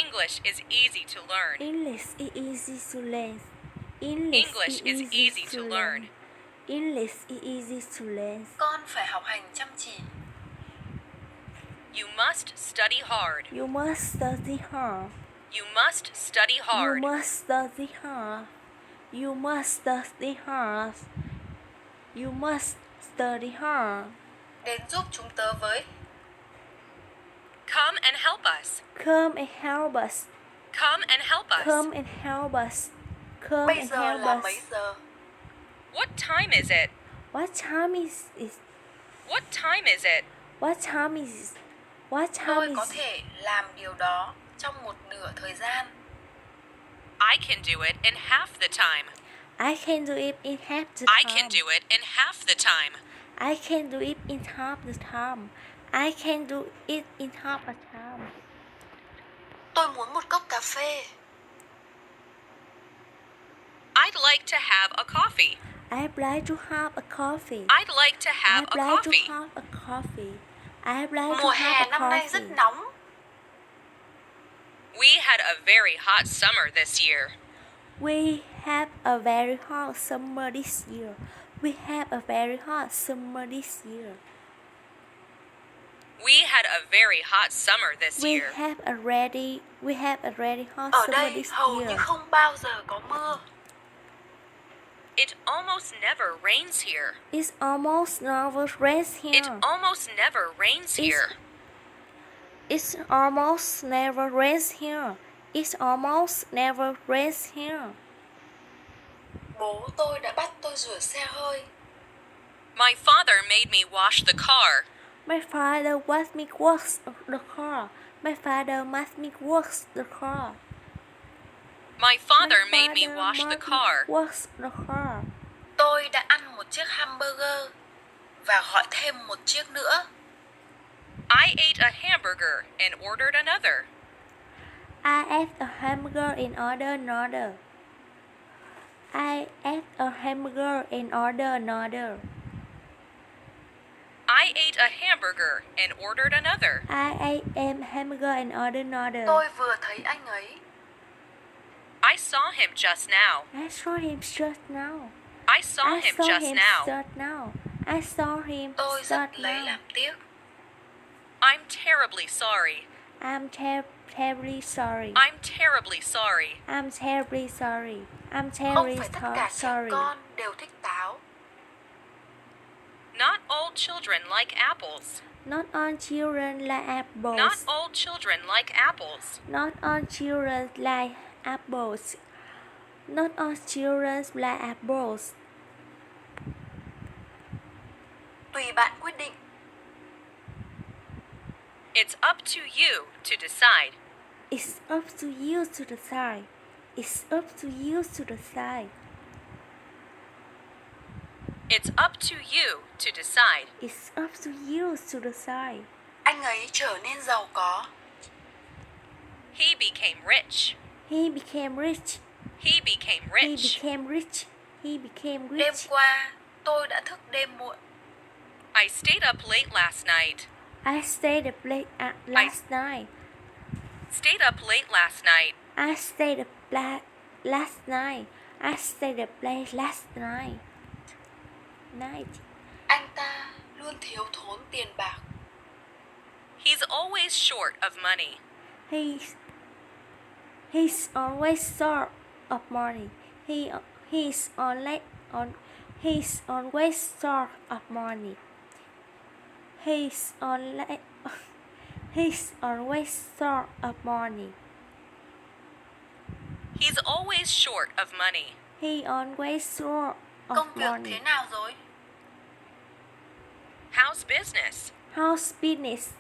English is easy to learn. English is easy to learn. English is easy to learn. English is easy to learn. Con phải học hành chăm chỉ. You must study hard. You must study hard. You must study You hard. must study hard. You must study hard. You must study hard. Đến giúp chúng tớ với. Come and help us. Come and help us. Come and help us. Come and help us. Come Bây and giờ help là us. mấy giờ? What time is it? What time is it? What time is it? What time is it? What time Tôi is có it? thể làm điều đó trong một nửa thời gian. I can do it in half the time. I can do it in half the I time. can do it in half the time. I can do it in half the time. I can do it in half the time. Tôi muốn một cốc cà phê. I'd like to have a coffee. I'd like to have a coffee. I'd like to have I'd a like coffee. to have a coffee. I'd like to Mùa have hè a năm nay rất coffee. nóng. We had a very hot summer this year. We have a very hot summer this year. We have a very hot summer this year. We had a very hot summer this We year. have a really hot Ở summer đây this hầu year. như không bao giờ có mưa. It almost never rains here. It's almost never rains It here. almost never rains It's- here. It's almost never rains here. It's almost never rains here. Bố tôi đã bắt tôi rửa xe hơi. My father made me wash the car. My father made me wash the car. My father made me wash the car. My father My made me father wash the made car. me wash the car. Tôi đã ăn một chiếc hamburger và gọi thêm một chiếc nữa. I ate a hamburger and ordered another. I ate a hamburger and ordered another. I ate a hamburger and ordered another. I ate a hamburger and ordered another. I ate a hamburger and ordered another. Tôi vừa thấy anh ấy. I saw him just now. I saw him just now. I saw I him saw just him now. just now. I saw him Tôi just rất lấy now. làm tiếc. I'm terribly sorry. I'm terribly sorry. I'm terribly sorry. I'm terribly sorry. I'm Không terribly phải tất cả trẻ sorry. con đều thích táo. Not all children like apples. Not all children like apples. Not all children like apples. Not all children like apples. Not all children like apples. Tùy bạn quyết định. It's up to you to decide. It's up to you to decide. It's up to you to decide. It's up to you to decide. It's up to you to decide. Anh ấy trở nên giàu có. He became rich. He became rich. He became He rich. became rich. He became Đêm rich. qua, tôi đã thức đêm muộn. I stayed up late last night. I stayed up late last night. Stayed up late last night. I stayed up last night. I stayed up late last night. Anh ta luôn thiếu thốn tiền bạc. He's always short of money. He's always short of money. He's always short of money. He's always short of money. He's always short of money. He always short of Công việc money. thế nào rồi? How's business? How's business?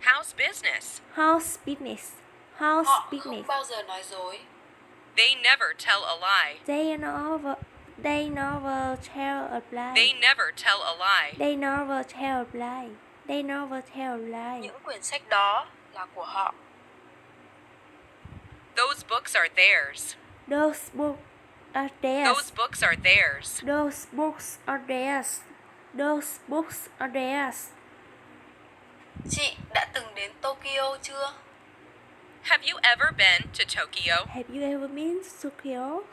How's business? How's business? How's Họ không business? bao giờ nói dối. They never tell a lie. They never tell a lie. They never tell a lie. They never tell a lie. They never tell a lie. Những quyển sách đó là của họ. Those books are theirs. Those books are theirs. Those books are theirs. Those books are theirs. Those books are theirs. Chị đã từng đến Tokyo chưa? Have you ever been to Tokyo? Have you ever been to Tokyo?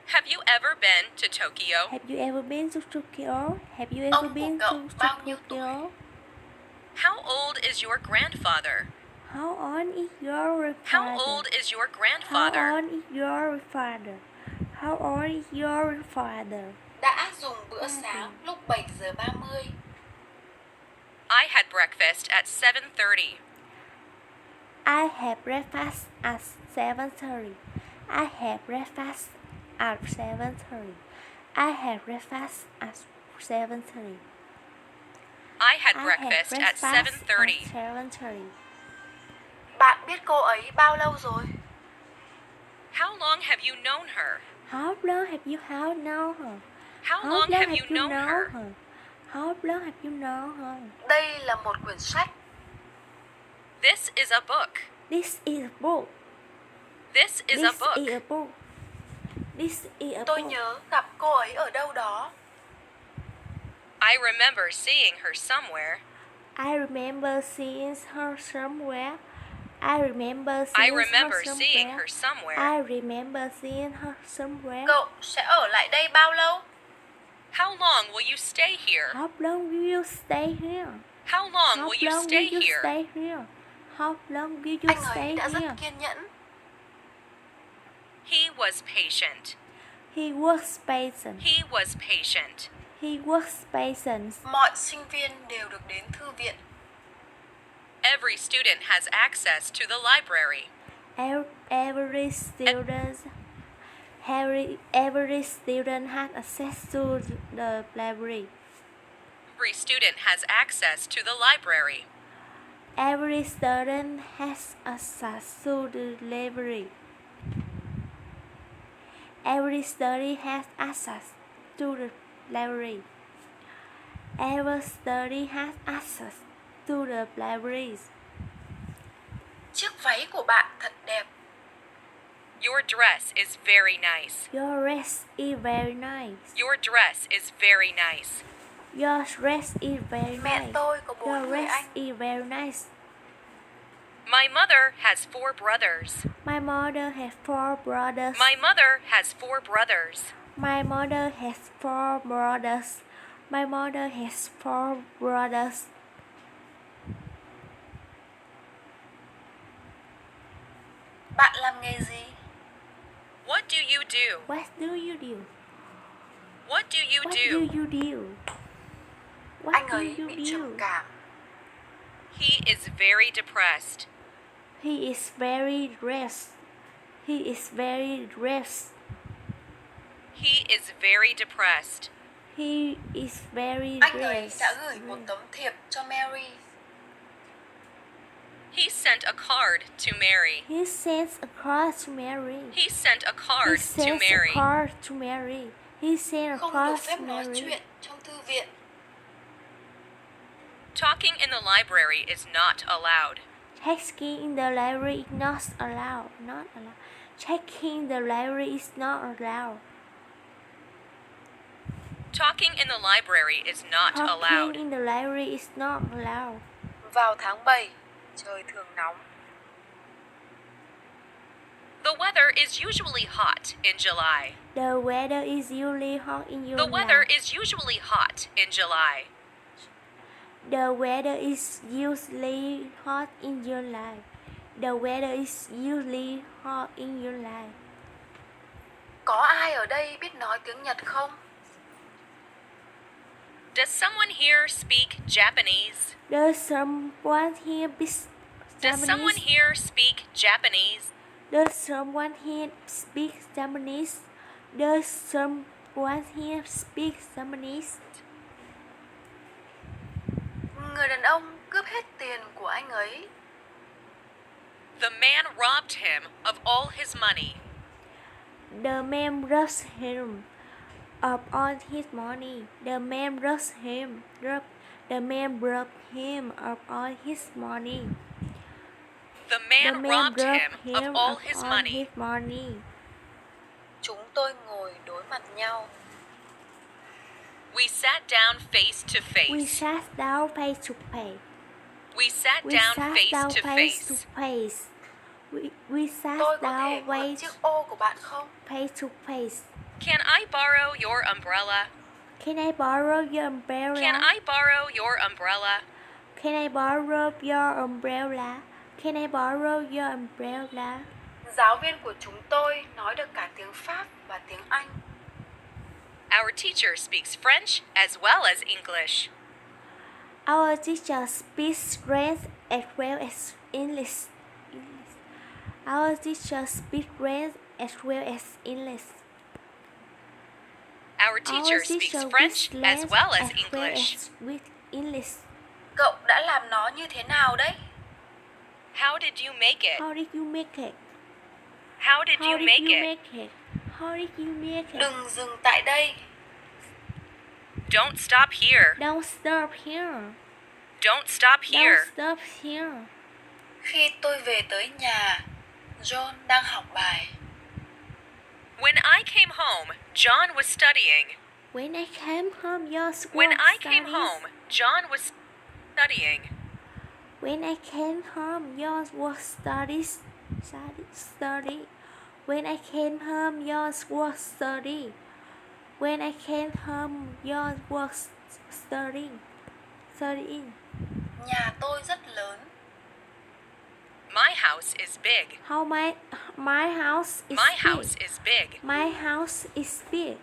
Have you ever been to Tokyo? Have you ever been to Tokyo? Have you ever Ông của been cậu to bao nhiêu tuổi? Tokyo? How old is your grandfather? How old is your How father? old is your How grandfather? old is your father? How old is your father? Đã dùng bữa sáng lúc 7:30. I had breakfast at 7:30. I had breakfast at 7:30. I had breakfast at 7:30. I had breakfast at 7:30. I had I breakfast had at breakfast 7:30. at 7:30. Bạn biết cô ấy bao lâu rồi? How long have you known her? How long have you known her? How long have you known her? How long have you known her? Đây là một quyển sách. This is a book. This is a book. This is a This book. is a book. This is a Tôi book. nhớ gặp cô ấy ở đâu đó. I remember seeing her somewhere. I remember seeing her somewhere. I remember I seeing remember her seeing somewhere. her somewhere. I remember seeing her somewhere. Cậu sẽ ở lại đây bao lâu? How long will you stay here? How long will you stay here? How long How will you long stay will you here? stay here? How long will you Anh ấy stay đã rất here? kiên nhẫn. He was patient. He was patient. He was patient. He was patient. Mọi sinh viên đều được đến thư viện. Every student has access to the library. Every student has access to the library. Every student has access to the library. Every student has access to the library. Every study has access to the library. Every study has access to the libraries. Chiếc váy của bạn thật đẹp. Your dress is very nice. Your dress is very nice. Your dress is very nice. Your dress is very Mẹ nice. tôi có 4 Your người dress anh. is very nice. My mother has 4 brothers. My mother has 4 brothers. My mother has 4 brothers. My mother has 4 brothers. My mother has 4 brothers. Bạn làm nghề gì? What do you do? What do you do? What do you What do? do you do? What Anh do ấy you bị do? trầm cảm. He is very depressed. He is very dressed. He is very dressed. He is very depressed. He is very Anh ấy dressed. đã gửi một tấm thiệp cho Mary. He sent a card to Mary. He sends a card to Mary. He sent a He card to sends a Mary. card to Mary. He sent a Không được card phép to nói Mary. chuyện trong thư viện. Talking in the library is not allowed. Checking in the library is not allowed. Not allowed. Checking the library is not allowed. Talking in the library is not Talking allowed. in the library is not allowed. Vào tháng 7, trời thường nóng. The weather is usually hot in July. The weather is usually hot in July. The weather is usually hot in July. The weather is usually hot in July. The weather is usually hot in July. Có ai ở đây biết nói tiếng Nhật không? Does someone here speak Japanese? Does someone here Does someone here speak Japanese? Does someone here speak Japanese? Does someone here speak Japanese? Người đàn ông cướp hết tiền của anh ấy. The man robbed him of all his money. The man robbed him of all his money. The man robbed him. The man robbed him of all his money. The man robbed him of all his money. His money. Chúng tôi ngồi đối mặt nhau. We sat down face to We face. sat down face to face. We sat We down sat face down to face to face. face. We sat Tôi có thể down mượn face chiếc ô của bạn không? to face. Can I borrow your umbrella? Can I borrow your umbrella? Can I borrow your umbrella? Can I borrow your umbrella? Can I borrow your umbrella? Giáo viên của chúng tôi nói được cả tiếng Pháp và tiếng Anh. Our teacher speaks French as well as English. Our teacher speaks French as well as English. Our teacher speaks French as well as English. Our teacher speaks French as well as English. With English. Cậu đã làm nó như thế nào đấy? How did you make it? How did you make it? How did you make it? How did you make it? Đừng dừng tại đây. Don't stop here. Don't stop here. Don't stop here. Don't stop here. Khi tôi về tới nhà, John đang học bài. When I came home, John was studying. When I came home, yours When was I came studies. home, John was studying. When I came home, yours was studies. Study. When I came home, yours was study. When I came home, yours was studying. Studying. Nhà tôi rất lớn. My house is big. How my house is My big. house is big. My house is big.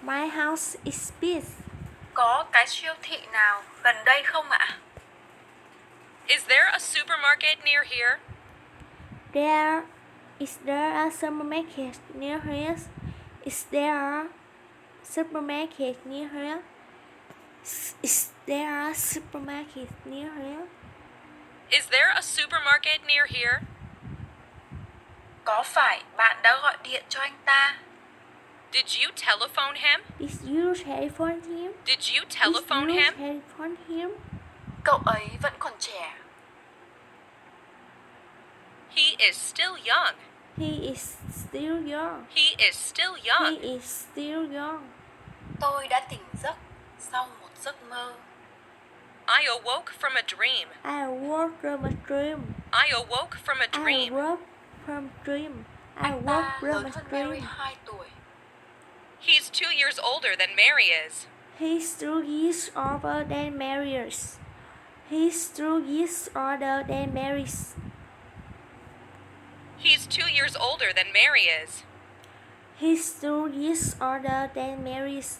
My house is big. Có cái siêu thị nào gần đây không ạ? Is there a supermarket near here? Is there a supermarket near here? Is there a supermarket near here? Is there a supermarket near here? Is there a supermarket near here? Có phải bạn đã gọi điện cho anh ta? Did you telephone him? Did you telephone him? Did you telephone Did you him? telephone him? Cậu ấy vẫn còn trẻ. He is still young. He is still young. He is still He young. is still young. Tôi đã tỉnh giấc sau một giấc mơ. I awoke from a dream. I woke from a dream. I awoke from a I dream. woke from dream. I Anh woke ta from lớn a hơn Mary dream. 2 tuổi. He's 2 years older than Mary is. He's 2 years older than Mary is. He's 2 years older than Mary is. He's 2 years older than Mary is. He's 2 years older than Mary is.